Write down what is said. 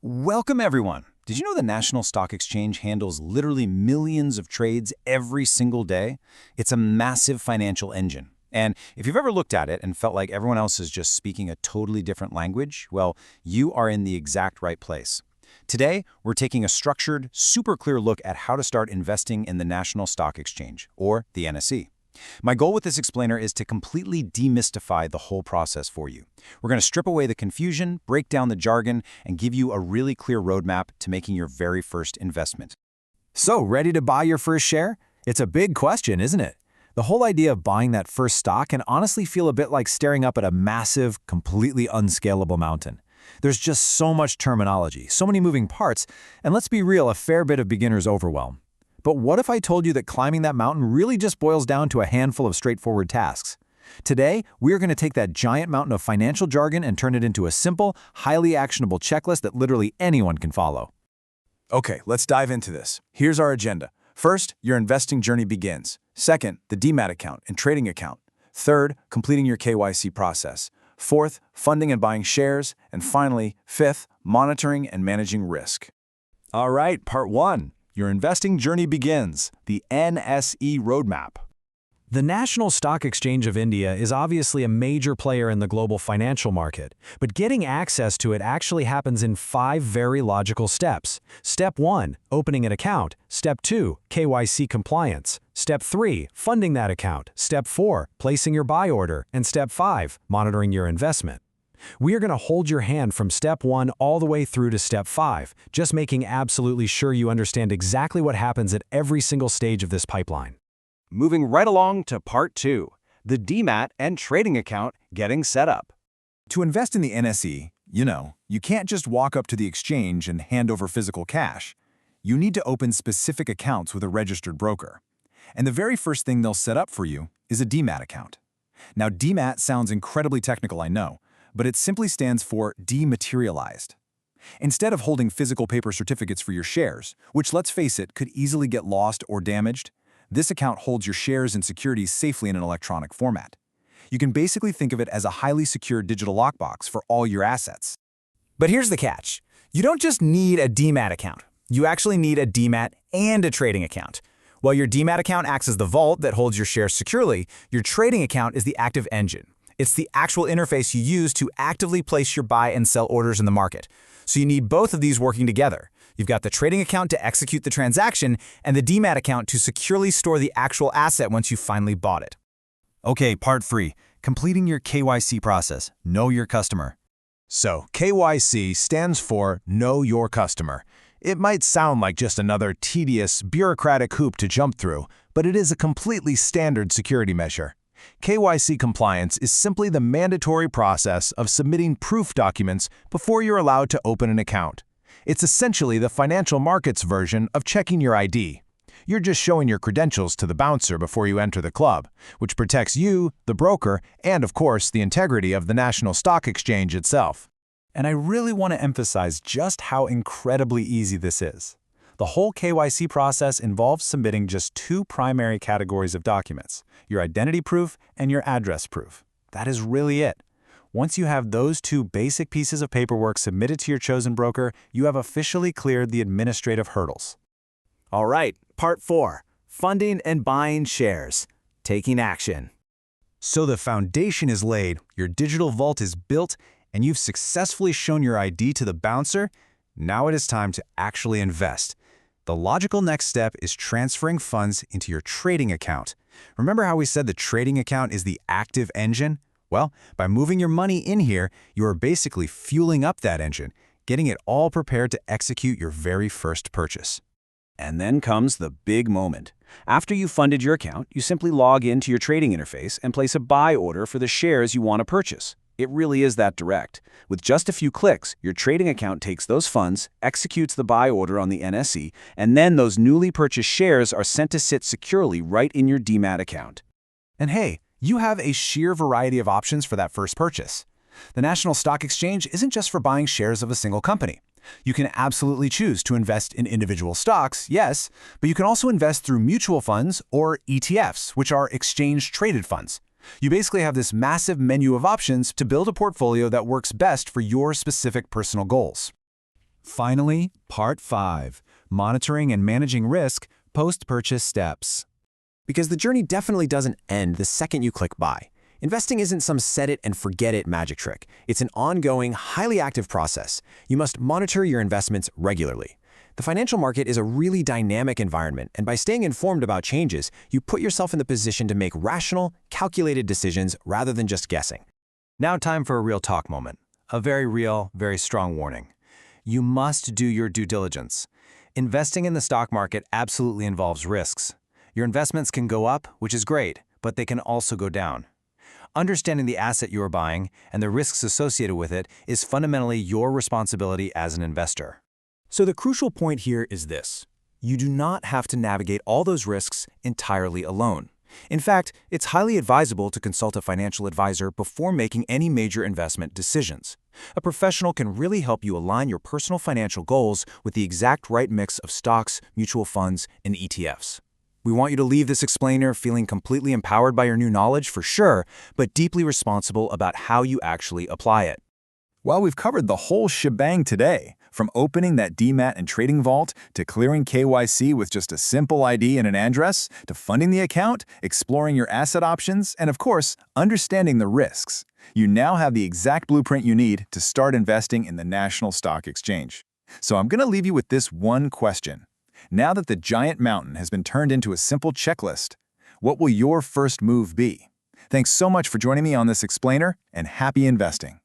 Welcome, everyone. Did you know the National Stock Exchange handles literally millions of trades every single day? It's a massive financial engine. And if you've ever looked at it and felt like everyone else is just speaking a totally different language, well, you are in the exact right place. Today, we're taking a structured, super clear look at how to start investing in the National Stock Exchange, or the NSE. My goal with this explainer is to completely demystify the whole process for you. We're going to strip away the confusion, break down the jargon, and give you a really clear roadmap to making your very first investment. So, ready to buy your first share? It's a big question, isn't it? The whole idea of buying that first stock can honestly feel a bit like staring up at a massive, completely unscalable mountain. There's just so much terminology, so many moving parts, and let's be real, a fair bit of beginner's overwhelm. But what if I told you that climbing that mountain really just boils down to a handful of straightforward tasks? Today, we're going to take that giant mountain of financial jargon and turn it into a simple, highly actionable checklist that literally anyone can follow. Okay, let's dive into this. Here's our agenda. First, your investing journey begins. Second, the demat account and trading account. Third, completing your KYC process. Fourth, funding and buying shares. And finally, fifth, monitoring and managing risk. All right, part one. Your investing journey begins, the NSE roadmap. The National Stock Exchange of India is obviously a major player in the global financial market, but getting access to it actually happens in 5 very logical steps. Step 1, opening an account. Step 2, KYC compliance. Step 3, funding that account. Step 4, placing your buy order. And Step 5, monitoring your investment. We are going to hold your hand from Step 1 all the way through to Step 5, just making absolutely sure you understand exactly what happens at every single stage of this pipeline. Moving right along to Part 2, the demat and trading account getting set up. To invest in the NSE, you can't just walk up to the exchange and hand over physical cash. You need to open specific accounts with a registered broker. And the very first thing they'll set up for you is a demat account. Now, demat sounds incredibly technical, I know, but it simply stands for dematerialized. Instead of holding physical paper certificates for your shares, which, let's face it, could easily get lost or damaged, this account holds your shares and securities safely in an electronic format. You can basically think of it as a highly secure digital lockbox for all your assets. But here's the catch. You don't just need a demat account. You actually need a demat and a trading account. While your demat account acts as the vault that holds your shares securely, your trading account is the active engine. It's the actual interface you use to actively place your buy and sell orders in the market. So you need both of these working together. You've got the trading account to execute the transaction and the demat account to securely store the actual asset once you finally bought it. Okay, part 3, completing your KYC process, know your customer. So, KYC stands for Know Your Customer. It might sound like just another tedious, bureaucratic hoop to jump through, but it is a completely standard security measure. KYC compliance is simply the mandatory process of submitting proof documents before you're allowed to open an account. It's essentially the financial markets version of checking your ID. You're just showing your credentials to the bouncer before you enter the club, which protects you, the broker, and of course, the integrity of the National Stock Exchange itself. And I really want to emphasize just how incredibly easy this is. The whole KYC process involves submitting just 2 primary categories of documents, your identity proof and your address proof. That is really it. Once you have those 2 basic pieces of paperwork submitted to your chosen broker, you have officially cleared the administrative hurdles. All right, part 4, funding and buying shares, taking action. So the foundation is laid, your digital vault is built, and you've successfully shown your ID to the bouncer. Now it is time to actually invest. The logical next step is transferring funds into your trading account. Remember how we said the trading account is the active engine? Well, by moving your money in here, you are basically fueling up that engine, getting it all prepared to execute your very first purchase. And then comes the big moment. After you've funded your account, you simply log into your trading interface and place a buy order for the shares you want to purchase. It really is that direct. With just a few clicks, your trading account takes those funds, executes the buy order on the NSE, and then those newly purchased shares are sent to sit securely right in your demat account. And hey, you have a sheer variety of options for that first purchase. The National Stock Exchange isn't just for buying shares of a single company. You can absolutely choose to invest in individual stocks, yes, but you can also invest through mutual funds or ETFs, which are exchange-traded funds. You basically have this massive menu of options to build a portfolio that works best for your specific personal goals. Finally, Part 5, Monitoring and Managing Risk, Post-Purchase Steps. Because the journey definitely doesn't end the second you click buy. Investing isn't some set-it-and-forget-it magic trick. It's an ongoing, highly active process. You must monitor your investments regularly. The financial market is a really dynamic environment, and by staying informed about changes, you put yourself in the position to make rational, calculated decisions rather than just guessing. Now time for a real talk moment. A very real, very strong warning. You must do your due diligence. Investing in the stock market absolutely involves risks. Your investments can go up, which is great, but they can also go down. Understanding the asset you are buying and the risks associated with it is fundamentally your responsibility as an investor. So the crucial point here is this. You do not have to navigate all those risks entirely alone. In fact, it's highly advisable to consult a financial advisor before making any major investment decisions. A professional can really help you align your personal financial goals with the exact right mix of stocks, mutual funds, and ETFs. We want you to leave this explainer feeling completely empowered by your new knowledge for sure, but deeply responsible about how you actually apply it. Well, we've covered the whole shebang today, from opening that DMAT and trading vault, to clearing KYC with just a simple ID and an address, to funding the account, exploring your asset options, and of course, understanding the risks. You now have the exact blueprint you need to start investing in the National Stock Exchange. So I'm going to leave you with this one question. Now that the giant mountain has been turned into a simple checklist, what will your first move be? Thanks so much for joining me on this explainer, and happy investing.